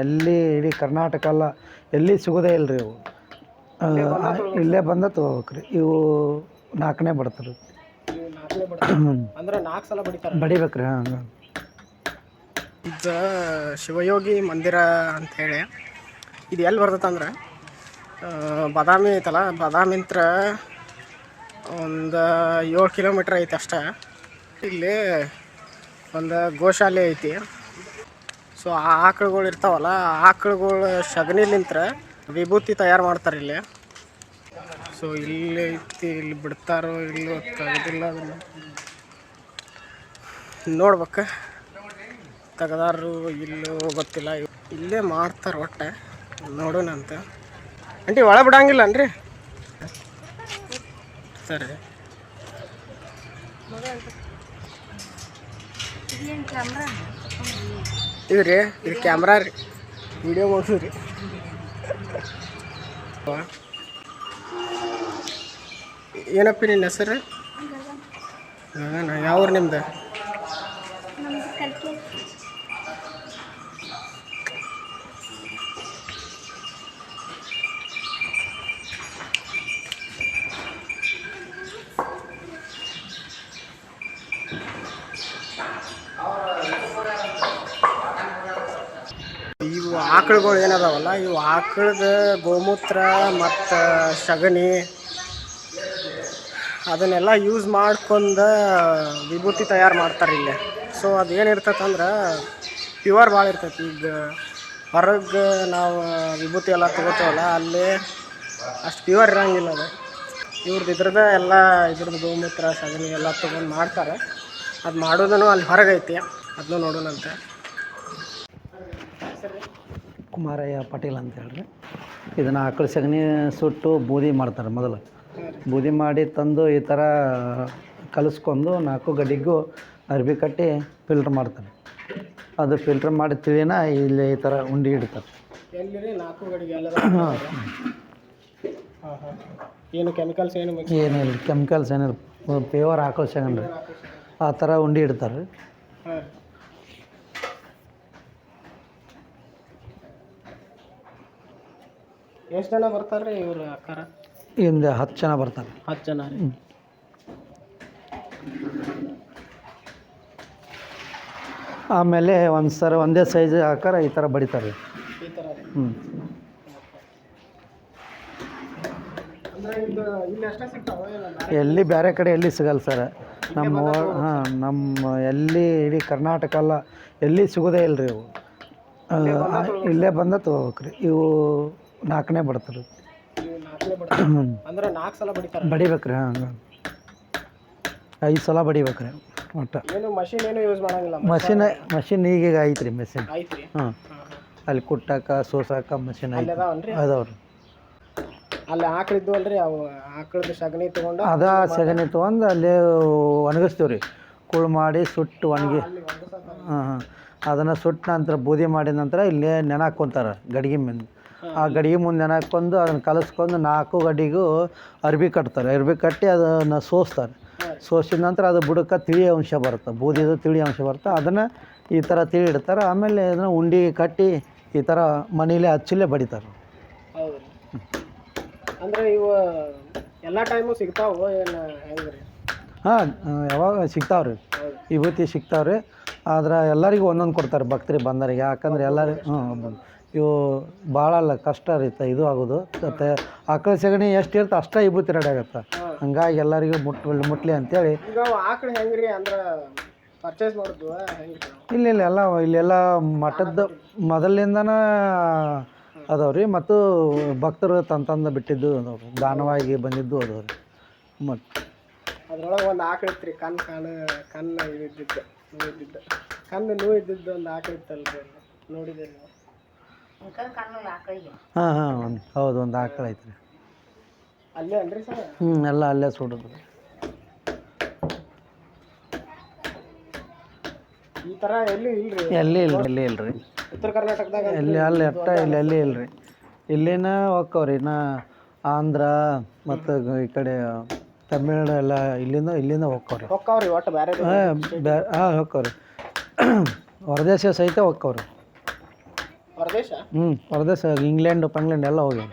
ಎಲ್ಲಿ ಇಡೀ ಕರ್ನಾಟಕ ಅಲ್ಲ ಎಲ್ಲಿ ಸಿಗೋದೇ ಇಲ್ಲ ರೀ ಇವು. ಇಲ್ಲೇ ಬಂದ ತೊಗೋಬೇಕ್ರಿ. ಇವು 4ನೇ ಬಡ್ತಾರೆ. ಅಂದ್ರೆ 4 ಸಲ ಬಡಿತಾರೆ. ಬಡಿಬೇಕ್ರಿ. ಹಾಂ. ಇದು ಶಿವಯೋಗಿ ಮಂದಿರ ಅಂಥೇಳಿ ಇದು ಎಲ್ಲಿ ಬರ್ತೈತಂದ್ರೆ ಬಾದಾಮಿ ಐತಲ್ಲ, ಬಾದಾಮಿಂತ್ರ ಒಂದು 7 ಕಿಲೋಮೀಟ್ರ್ ಐತೆ ಅಷ್ಟೇ. ಇಲ್ಲಿ ಒಂದು ಗೋಶಾಲೆ ಐತಿ. ಸೊ ಆ ಆಕಳುಗಳು ಇರ್ತಾವಲ್ಲ, ಆ ಆಕಳುಗಳು ಸಗಣಿಲಿಂತ್ರ ವಿಭೂತಿ ತಯಾರು ಮಾಡ್ತಾರೆ ಇಲ್ಲಿ. ಸೊ ಇಲ್ಲಿ ಐತಿ, ಇಲ್ಲಿ ಬಿಡ್ತಾರೋ ಇಲ್ಲೋ ತೆಗೆದಿಲ್ಲ, ಅದನ್ನು ನೋಡ್ಬೇಕು. ತೆಗೆದಾರು ಇಲ್ಲೋ ಗೊತ್ತಿಲ್ಲ. ಇಲ್ಲೇ ಮಾಡ್ತಾರೆ ಒಟ್ಟೆ, ನೋಡೋಣಂತ. ಆಂಟಿ ಒಳ ಬಿಡಂಗಿಲ್ಲ ಅನ್ರಿ? ಸರಿ. ಇದು ರೀ, ಇದು ಕ್ಯಾಮ್ರಾ ರೀ, ವಿಡಿಯೋ ಮಾಡೋದು ರೀ. ಏನಪ್ಪ ನಿನ್ನ ಹೆಸರು? ಯಾವ್ರು ನಿಮ್ದು? ಇವು ಆಕಳುಗಳು ಏನದಾವಲ್ಲ, ಇವು ಆಕಳದ ಗೋಮೂತ್ರ ಮತ್ತು ಸಗಣಿ ಅದನ್ನೆಲ್ಲ ಯೂಸ್ ಮಾಡ್ಕೊಂಡು ವಿಭೂತಿ ತಯಾರು ಮಾಡ್ತಾರೆ ಇಲ್ಲಿ. ಸೊ ಅದೇನಿರ್ತೈತಂದ್ರೆ ಪ್ಯೂರ್ ಭಾಳ ಇರ್ತೈತಿ. ಈಗ ಹೊರಗೆ ನಾವು ವಿಭೂತಿ ಎಲ್ಲ ತೊಗೋತೇವಲ್ಲ, ಅಲ್ಲಿ ಅಷ್ಟು ಪ್ಯೂರ್ ಇರೋಂಗಿಲ್ಲ ಅದು. ಇವ್ರದ್ದು ಇದ್ರದ್ದು ಎಲ್ಲ ಇದ್ರದ್ದು ಗೋಮೂತ್ರ ಸಗಣಿ ಎಲ್ಲ ತೊಗೊಂಡು ಮಾಡ್ತಾರೆ. ಅದು ಮಾಡೋದನ್ನು ಅಲ್ಲಿ ಹೊರಗೈತಿ, ಅದನ್ನು ನೋಡೋಣಂತೆ. ಕುಮಾರಯ್ಯ ಪಾಟೀಲ್ ಅಂತ ಹೇಳ್ರಿ. ಇದನ್ನು ಆಕಳು ಸಗಣಿ ಸುಟ್ಟು ಬೂದಿ ಮಾಡ್ತಾರೆ. ಮೊದಲು ಬೂದಿ ಮಾಡಿ ತಂದು ಈ ಥರ ಕಲಿಸ್ಕೊಂಡು 4 ಗಡಿಗೂ ಅರ್ಬಿ ಕಟ್ಟಿ ಫಿಲ್ಟ್ರ್ ಮಾಡ್ತಾರೆ. ಅದು ಫಿಲ್ಟ್ರ್ ಮಾಡಿ ತಿಳಿನ ಇಲ್ಲಿ ಈ ಥರ ಉಂಡೆ ಇಡ್ತಾರೆ. ಏನು ಕೆಮಿಕಲ್ಸ್ ಏನಿಲ್ಲ, ಕೆಮಿಕಲ್ಸ್ ಏನಿಲ್ಲ, ಪ್ಯೂರ್ ಆಕಳು ಸಗಣಿ ರೀ. ಆ ಥರ ಉಂಡೆ ಇಡ್ತಾರೆ. ಎಷ್ಟು ಜನ ಬರ್ತಾರೆ ಇವ್ರ ಅಕ್ಕಾರ? ಇಂದ 10 ಜನ ಬರ್ತಾರೆ. 10 ಜನ ರೀ. ಆಮೇಲೆ ಒಂದೇ ಸೈಜ್ ಆಕಾರ ಈ ಥರ ಬಡಿತಾರೆ. ಈ ಥರ ಎಲ್ಲಿ ಬೇರೆ ಕಡೆ ಎಲ್ಲಿ ಸಿಗಲ್ಲ ಸರ್. ನಮ್ಮ ಎಲ್ಲಿ ಇಡೀ ಕರ್ನಾಟಕ ಅಲ್ಲ ಎಲ್ಲಿ ಸಿಗೋದೇ ಇಲ್ಲ ರೀ ಇವು. ಇಲ್ಲೇ ಬಂದ ತೊಗೋಬೇಕ್ರಿ. ಇವು 4ನೇ ಬಡ್ತಾರೆ. ಅಂದ್ರೆ 4 ಸಲ ಬಡಿತಾರೆ. ಬಡಿಬೇಕ್ರಿ. ಹಾಂ, 5 ಸಲ ಬಡಿಬೇಕ್ರಿ ಒಟ್ಟು. ಏನು ಮಷಿನ್ ಏನು ಯೂಸ್ ಮಾಡಂಗಿಲ್ಲ? ಮಷಿನ್ ಈಗೀಗ ಐತ್ರಿ ಮೆಷಿನ್. ಐತ್ರಿ? ಹಾಂ, ಅಲ್ಲಿ ಕುಟ್ಟಾಕ ಸೋಸಾಕ ಮಷಿನ್ ಐತಿ, ಅದಾವ್ರಿ. ಅಲ್ಲಿ ಆಕಳಿದ್ದು ಅಲ್ರಿ, ಅವು ಆಕಳದ ಸಗಣಿ ತೊಗೊಂಡು ಸಗಣಿ ತೊಗೊಂಡು ಅಲ್ಲೇ ಒಣಗಿಸ್ತೀವಿ ರೀ. ಕುಳು ಮಾಡಿ ಸುಟ್ಟು ಒಣಗಿ. ಹಾಂ, ಅದನ್ನು ಸುಟ್ಟ ನಂತರ ಬೂದಿ ಮಾಡಿದ ನಂತರ ಇಲ್ಲೇ ನೆನೆ ಹಾಕ್ಕೊಂತಾರೆ ಗಡಿಗೆ ಮುಂದೆ. ಆ ಗಡಿಗೆ ಮುಂದೆ ನೆನೆ ಹಾಕ್ಕೊಂಡು ಅದನ್ನು ಕಲಸ್ಕೊಂಡು 4 ಗಡಿಗೂ ಅರ್ಬಿ ಕಟ್ತಾರೆ. ಅರ್ಬಿ ಕಟ್ಟಿ ಅದನ್ನು ಸೋಸ್ತಾರೆ. ಸೋಸಿದ ನಂತರ ಅದು ಬುಡಕ್ಕೆ ತಿಳಿ ಅಂಶ ಬರುತ್ತೆ, ಬೂದಿದು ತಿಳಿ ಅಂಶ ಬರುತ್ತೆ. ಅದನ್ನು ಈ ಥರ ತಿಳಿ ಇಡ್ತಾರೆ. ಆಮೇಲೆ ಅದನ್ನು ಉಂಡೆ ಕಟ್ಟಿ ಈ ಥರ ಮನೇಲಿ ಹಚ್ಚಲೇ ಬಡಿತಾರೆ. ಹೌದು. ಅಂದರೆ ಇವು ಎಲ್ಲ ಟೈಮು ಸಿಗ್ತಾವೆ ಏನು ಹೆಂಗೆ ರೀ? ಹಾಂ, ಯಾವಾಗ ಸಿಗ್ತಾವ್ರಿ, ವಿಭೂತಿ ಸಿಗ್ತಾವ್ರಿ. ಆದ್ರೆ ಎಲ್ಲರಿಗೂ ಒಂದೊಂದು ಕೊಡ್ತಾರೆ ಭಕ್ತರಿಗೆ ಬಂದವರಿಗೆ. ಯಾಕಂದ್ರೆ ಎಲ್ಲರಿಗೂ ಇವು ಭಾಳ ಅಲ್ಲ, ಕಷ್ಟ ರೀ ಇದು ಆಗೋದು. ಮತ್ತು ಆಕಳ ಸಗಣಿ ಎಷ್ಟು ಇರುತ್ತೆ ಅಷ್ಟೇ ವಿಭೂತಿ ರೆಡಿ ಆಗುತ್ತೆ. ಹಂಗಾಗಿ ಎಲ್ಲರಿಗೂ ಮುಟ್ಲಿ ಅಂತೇಳಿ. ಈಗ ಆಕಳು ಹೆಂಗೆ ರೀ ಅಂದ್ರೆ ಪರ್ಚೇಸ್ ಮಾಡೋದು ಹೆಂಗೆ? ಇಲ್ಲೆಲ್ಲ ಮಠದ ಮೊದಲಿಂದನ ಅದಾವ್ರಿ. ಮತ್ತು ಭಕ್ತರು ತಂದು ಬಿಟ್ಟಿದ್ದು ಅದಾವ್ರಿ, ದಾನವಾಗಿ ಬಂದಿದ್ದು ಅದಾವ್ರಿ. ಮತ್ತು ಅದ್ರೊಳಗೆ ಒಂದು ಆಕಳು ಇತ್ತು ರೀ, ಕಣ್ಣು ಇದ್ದಿದ್ದು ನೋವು ಇದ್ದಿದ್ದು ಒಂದು ಆಕಳು ಇತ್ತಲ್ರಿ, ನೋಡಿದೆ ನೀವು? ಹಾಂ, ಹೌದು, ಒಂದು ಆಕಳು ಐತ್ರಿ. ಅಲ್ಲೇ ಅಲ್ರಿ ಸರ್? ಎಲ್ಲ ಅಲ್ಲೇ ಸುಡೋದು. ಈ ಥರ ಎಲ್ಲಿ ಇಲ್ರಿ ಉತ್ತರ ಕರ್ನಾಟಕದಾಗ ಎಲ್ಲಿ ಇಲ್ರಿ. ಇಲ್ಲಿನ ಹೋಕ್ಕವ್ರಿ. ಆಂಧ್ರ ಮತ್ತು ಈ ಕಡೆ ತಮಿಳ್ನಾಡು ಎಲ್ಲ ಇಲ್ಲಿಂದ ಹೋಕ್ಕವ್ರಿ ಒಟ್ಟು ಬೇರೆ. ಹೋಕ್ಕವ್ರಿ, ಹೊರದೇಶ ಸಹಿತ ಹೋಕ್ಕವ್ರಿ. ಹೊರದೇಶ ಹೊರದೇಶ ಇಂಗ್ಲೆಂಡ್ ಪಂಗ್ಲೆಂಡ್ ಎಲ್ಲ ಹೋಗ್ಯಾವ.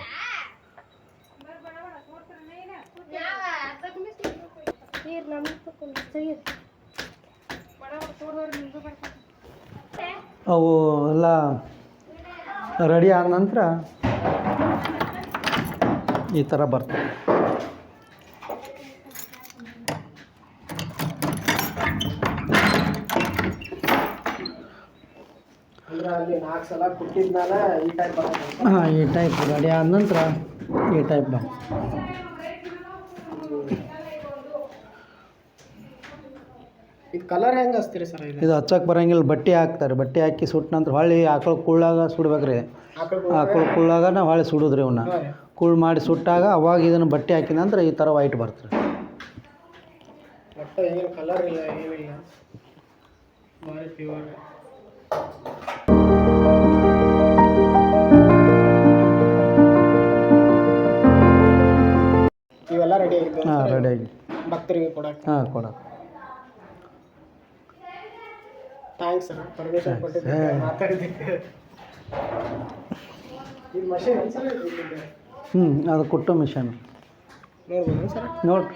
ಅವು ಎಲ್ಲ ರೆಡಿ ಆದ ನಂತರ ಈ ಥರ ಬರ್ತವೆ. ಅಂದ್ರೆ ಅಲ್ಲಿ 4 ಸಲ ಕುಟ್ಟಿದ್ಮೇಲೆ ಈ ಟೈಪ್ ಬರುತ್ತೆ. ಹಾಂ, ಈ ಟೈಪ್ ರೆಡಿ ಆದ ನಂತರ ಈ ಟೈಪ್ ಬರ್ತದೆ. ಇದು ಕಲರ್ ಹೆಂಗೆ ಹಚ್ತೀರಿ ಸರ್? ಇದು ಇದು ಹಚ್ಚಕ್ಕೆ ಬರೋಂಗಿಲ್ಲ, ಬಟ್ಟೆ ಹಾಕ್ತಾರೆ. ಬಟ್ಟೆ ಹಾಕಿ ಸುಟ್ಟ ನಂತರ ಹೊಳ್ಳಿ ಆಕಳ ಕುಳ್ಳಾಗ ಸುಡ್ಬೇಕ್ರಿ. ಆಕಳ ಕುಳ್ಳಾಗ ಹೊಳ್ಳಿ ಸುಡೋದ್ರಿ ಇವನ್ನ. ಕುಳ್ಳು ಮಾಡಿ ಸುಟ್ಟಾಗ ಅವಾಗ ಇದನ್ನು ಬಟ್ಟೆ ಹಾಕಿದ ನಂತರ ಈ ಥರ ವೈಟ್ ಬರ್ತದೆ. ಒಟ್ಟು ಏನು ಕಲರ್ ಇಲ್ಲ, ಏನಿಲ್ಲ, ಭಾರಿ ಪ್ಯೂರ್. ಇವೆಲ್ಲ ರೆಡಿ ಆಗಿದೆ. ಹಾಂ, ರೆಡಿಯಾಗಿ ಭಕ್ತರಿಗೆ ಕೊಡಕ್ಕೆ. ಹಾಂ, ಕೊಡೋಕೆ. ಥ್ಯಾಂಕ್ಸ್ ಸರ್, ಪರ್ಮಿಷನ್ ಕೊಟ್ಟಿದ್ದಕ್ಕೆ, ಮಾತಾಡಿದ್ದಕ್ಕೆ. ಇದು ಮಷೀನ್ ಅನ್ಸಲ್ಲ. ಅದು ಕುಟ್ಟು ಮಿಷನ್ ನೋಡ್ಬೋದು ಸರ್. ನೋಡಿ.